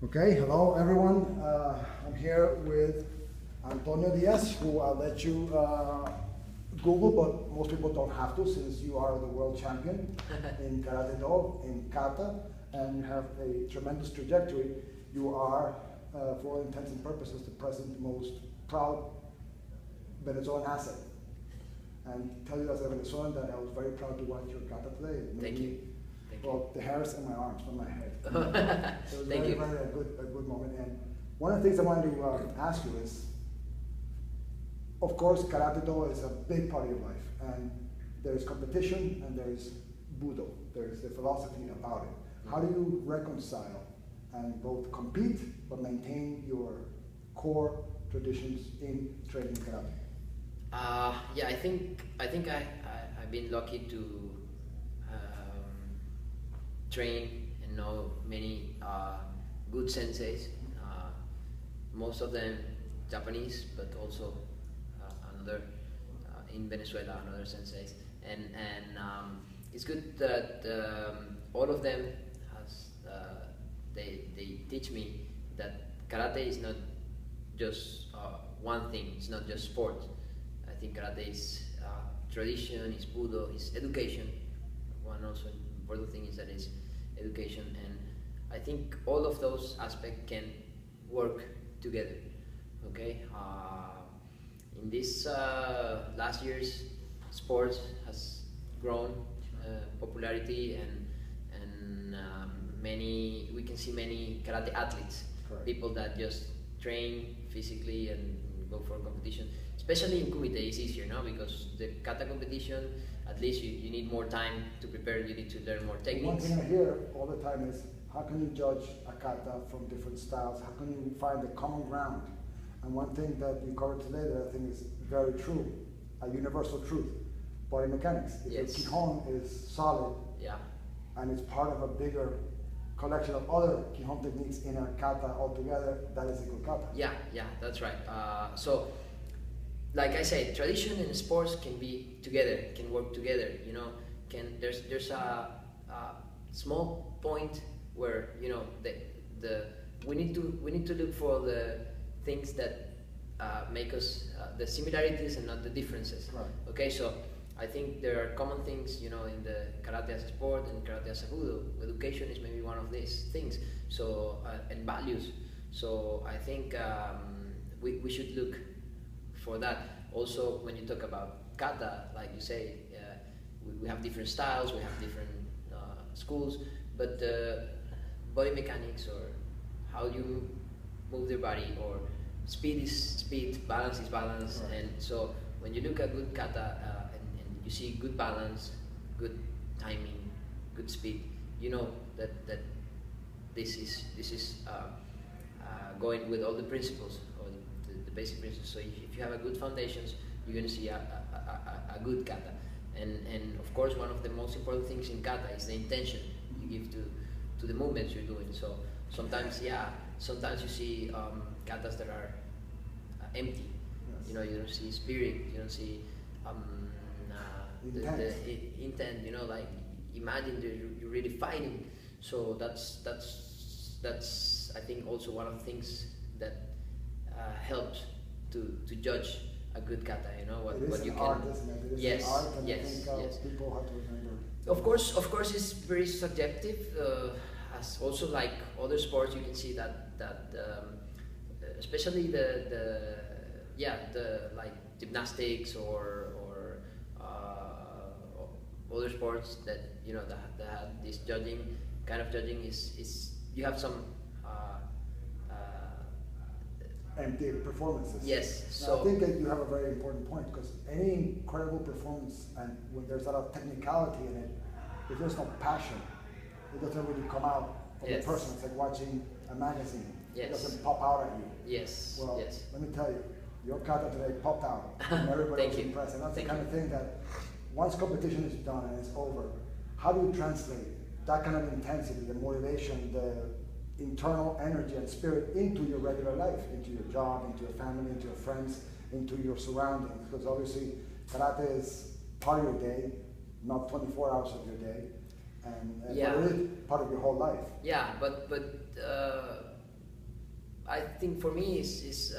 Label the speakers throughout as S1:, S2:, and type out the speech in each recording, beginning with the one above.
S1: Okay, hello everyone. I'm here with Antonio Diaz, who I'll let you Google, but most people don't have to since you are the world champion in Karate Do, in Kata, and you have a tremendous trajectory. You are, for all intents and purposes, the present most proud Venezuelan asset. And tell you as a Venezuelan that I was very proud to watch your Kata today.
S2: Thank you.
S1: Well, the hairs in my arms, not my head. So it was
S2: Thank you.
S1: very a good moment. And one of the things I wanted to ask you is, of course, Karate Do is a big part of your life, and there's competition and there's Budo. There's the philosophy about it. How do you reconcile and both compete but maintain your core traditions in training karate?
S2: Yeah, I think I've been lucky to train and know many good senseis. Most of them Japanese, but also another in Venezuela, another senseis, and it's good that all of them has they teach me that karate is not just one thing. It's not just sport. I think karate is tradition, is Budo, is education. One also important thing is that it's education, and I think all of those aspects can work together. Okay, in this last years, sports has grown popularity, and we can see many karate athletes,
S1: Correct.
S2: People that just train physically and go for competition. Especially in kumite, it's easier, no? Because the kata competition, at least you need more time to prepare. You need to learn more techniques.
S1: One thing I hear all the time is, how can you judge a kata from different styles? How can you find the common ground? And one thing that you covered today that I think is very true, a universal truth, body mechanics. If
S2: Yes.
S1: your Kihon is solid,
S2: Yeah.
S1: and it's part of a bigger collection of other Kihon techniques in a kata altogether, that is a good kata.
S2: Yeah, that's right. So, like I said, tradition and sports can be together, can work together. You know, there's a small point where we need to look for the things that make us the similarities and not the differences.
S1: Right.
S2: Okay, so I think there are common things, in the karate as a sport and karate as a Budo. Education is maybe one of these things. So and values. So I think we should look for that. Also, when you talk about kata, like you say, we have different styles, we have different schools, but body mechanics, or how you move your body, or speed is speed, balance is balance.
S1: Right.
S2: And so when you look at good kata and you see good balance, good timing, good speed, you know that this is going with all the principles, or the basic principles. So if you have a good foundations, you're going to see a good kata. And of course, one of the most important things in kata is the intention you give to the movements you're doing. So sometimes you see katas that are empty.
S1: Yes.
S2: You don't see spirit. You don't see the intent. Like imagine you're really fighting. So that's I think also one of the things that helps to judge a good kata. What you can.
S1: Art, isn't it? It is
S2: Yes,
S1: an art, and
S2: yes,
S1: I think
S2: yes.
S1: people have to remember.
S2: Of course, it's very subjective. As also like other sports, you can see that especially the like gymnastics or other sports that that have this kind of judging is you have some
S1: Empty performances.
S2: Yes.
S1: Now,
S2: So
S1: I think that you have a very important point, because any incredible performance, and when there's a lot of technicality in it, if there's no passion, it doesn't really come out from
S2: Yes.
S1: the person. It's like watching a magazine. It
S2: Yes.
S1: doesn't pop out at you.
S2: yes,
S1: Well,
S2: yes.
S1: let me tell you, your kata today popped out, and everybody
S2: Thank
S1: was
S2: you.
S1: impressed. And that's
S2: Thank
S1: the kind
S2: you.
S1: of thing that once competition is done and it's over, how do you translate that kind of intensity, the motivation, the internal energy and spirit into your regular life, into your job, into your family, into your friends, into your surroundings? Because obviously karate is part of your day, not 24 hours of your day, and
S2: Yeah.
S1: but it is part of your whole life.
S2: Yeah, but I think for me is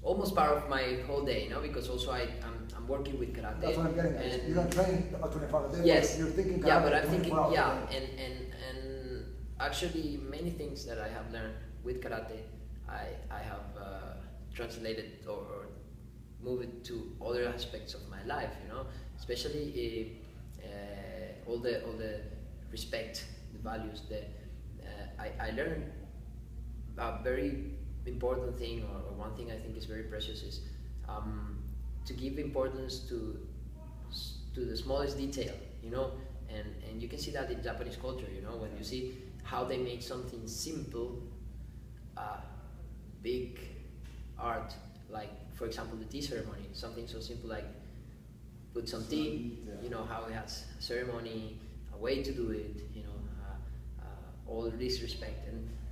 S2: almost part of my whole day, you know, because also I'm working with karate.
S1: That's what I'm getting at. You don't train 24 hours a day.
S2: Yes.
S1: You're thinking karate.
S2: Yeah, but I'm thinking,
S1: 24 hours
S2: yeah,
S1: a day.
S2: and actually many things that I have learned with karate, I have translated or moved it to other aspects of my life, you know, especially all the respect, the values. I learned a very important thing, or one thing I think is very precious, is to give importance to the smallest detail, you know, and you can see that in Japanese culture, you know, when you see how they make something simple, big art, like for example the tea ceremony, something so simple like put some tea, you know, how it has a ceremony, a way to do it, you know, all this respect,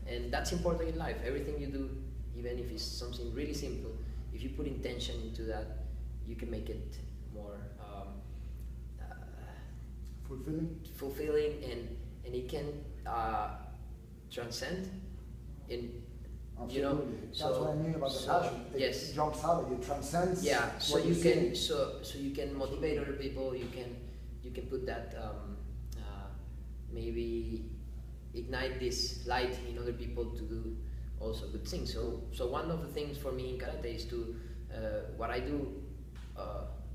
S2: and that's important in life. Everything you do, even if it's something really simple, if you put intention into that, you can make it more fulfilling, and it can transcend in.
S1: Absolutely.
S2: You know,
S1: that's what I mean about the passion. It
S2: yes.
S1: jumps out, it transcends.
S2: Yeah, so
S1: what
S2: you can
S1: see.
S2: so you can motivate other people. You can put that maybe ignite this light in other people to do also good things. So one of the things for me in karate is to what I do.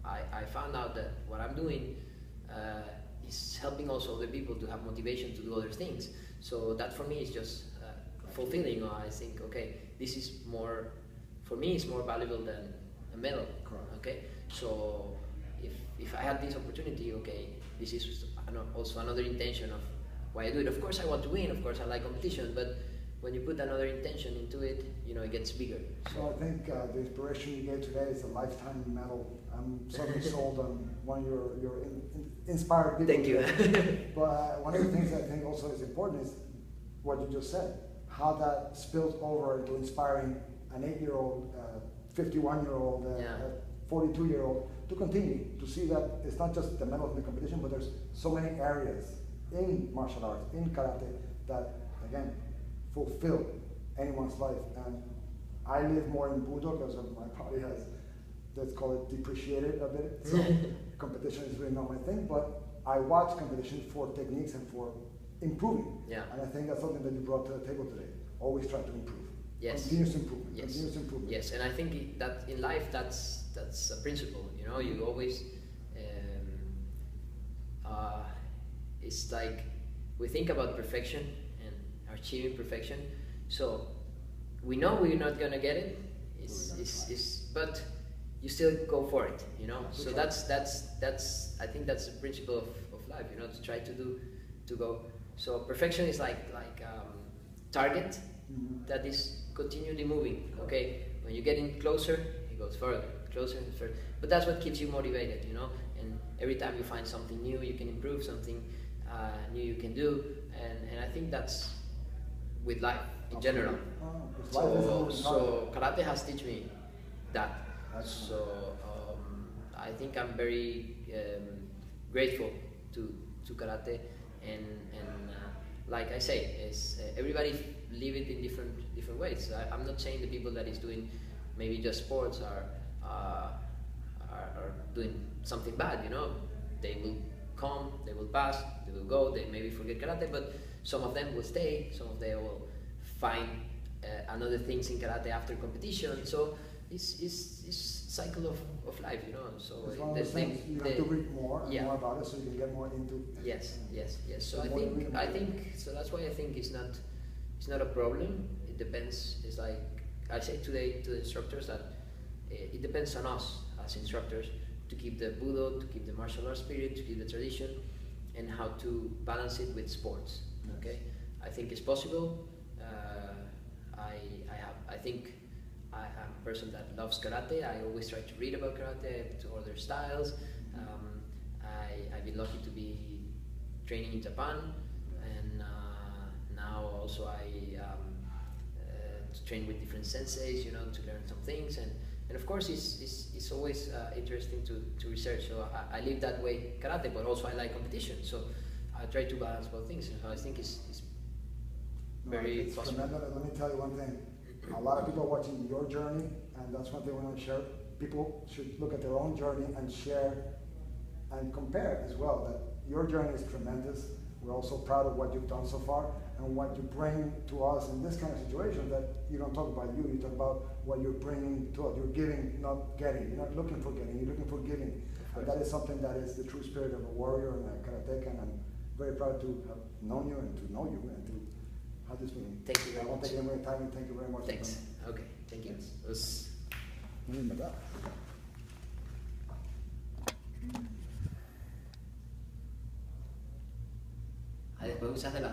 S2: I found out that what I'm doing is helping also other people to have motivation to do other things. So that for me is just fulfilling. I think, okay, this is more, for me, it's more valuable than a medal.
S1: Correct.
S2: Okay, so if I had this opportunity, okay, this is also another intention of why I do it. Of course I want to win, of course I like competition, but when you put another intention into it, you know, it gets bigger.
S1: So I think the inspiration you gave today is a lifetime medal. I'm suddenly sold on one of your inspired people.
S2: Thank you.
S1: But one of the things I think also is important is what you just said, how that spills over into inspiring an 8-year-old, 51-year-old, 42-year-old to continue to see that it's not just the medals in the competition, but there's so many areas in martial arts, in karate, that again fulfill anyone's life. And I live more in Budo because my body has, let's call it, depreciated a bit. So competition is really not my thing, but I watch competition for techniques and for improving.
S2: Yeah.
S1: And I think that's something that you brought to the table today. Always try to improve.
S2: Yes.
S1: Continuous improvement.
S2: Yes.
S1: Continuous improvement.
S2: Yes, and I think that in life that's a principle. You know, you always it's like we think about perfection and achieving perfection. So we know we're not gonna get it. But you still go for it. You know. So that's I think that's the principle of life. You know, to try to go. So perfection is like target that is continually moving. Okay, when you get in closer, it goes further, closer and further. But that's what keeps you motivated, you know. And every time you find something new, you can improve something new you can do. And I think that's with life in general. So karate has taught me that. So I think I'm very grateful to karate, and like I say, is everybody live it in different ways. I'm not saying the people that is doing maybe just sports are doing something bad. You know, they will come, they will pass, they will go, they maybe forget karate, but some of them will stay, some of them will find another things in karate after competition. So it's cycle of life, you know. So
S1: it's one of those things. You have to read more and more about it, so you can get more into.
S2: Yes. So I think so. That's why I think it's not a problem. It depends. It's like I say today to the instructors that it depends on us as instructors to keep the Budo, to keep the martial arts spirit, to keep the tradition, and how to balance it with sports. Okay, I think it's possible. I think I'm a person that loves karate. I always try to read about karate, to other styles. I've been lucky to be training in Japan, and now also I train with different senseis, you know, to learn some things. And of course, it's always interesting to research. So I live that way karate, but also I like competition. So I try to balance both things. So I think it's very possible.
S1: Tremendous. Let me tell you one thing. a lot of people are watching your journey, and that's one thing we want to share. People should look at their own journey and share and compare as well, that your journey is tremendous. We're also proud of what you've done so far and what you bring to us in this kind of situation, that you don't talk about you talk about what you're bringing to us. You're giving, not getting. You're not looking for getting, you're looking for giving. And that is something that is the true spirit of a warrior and a karateka, and I'm very proud to have known you and to know you and to have this meeting.
S2: Thank you very
S1: I won't
S2: much.
S1: take any more time, and thank you very much.
S2: Thanks. Okay, thank you. It was
S3: Después usaste la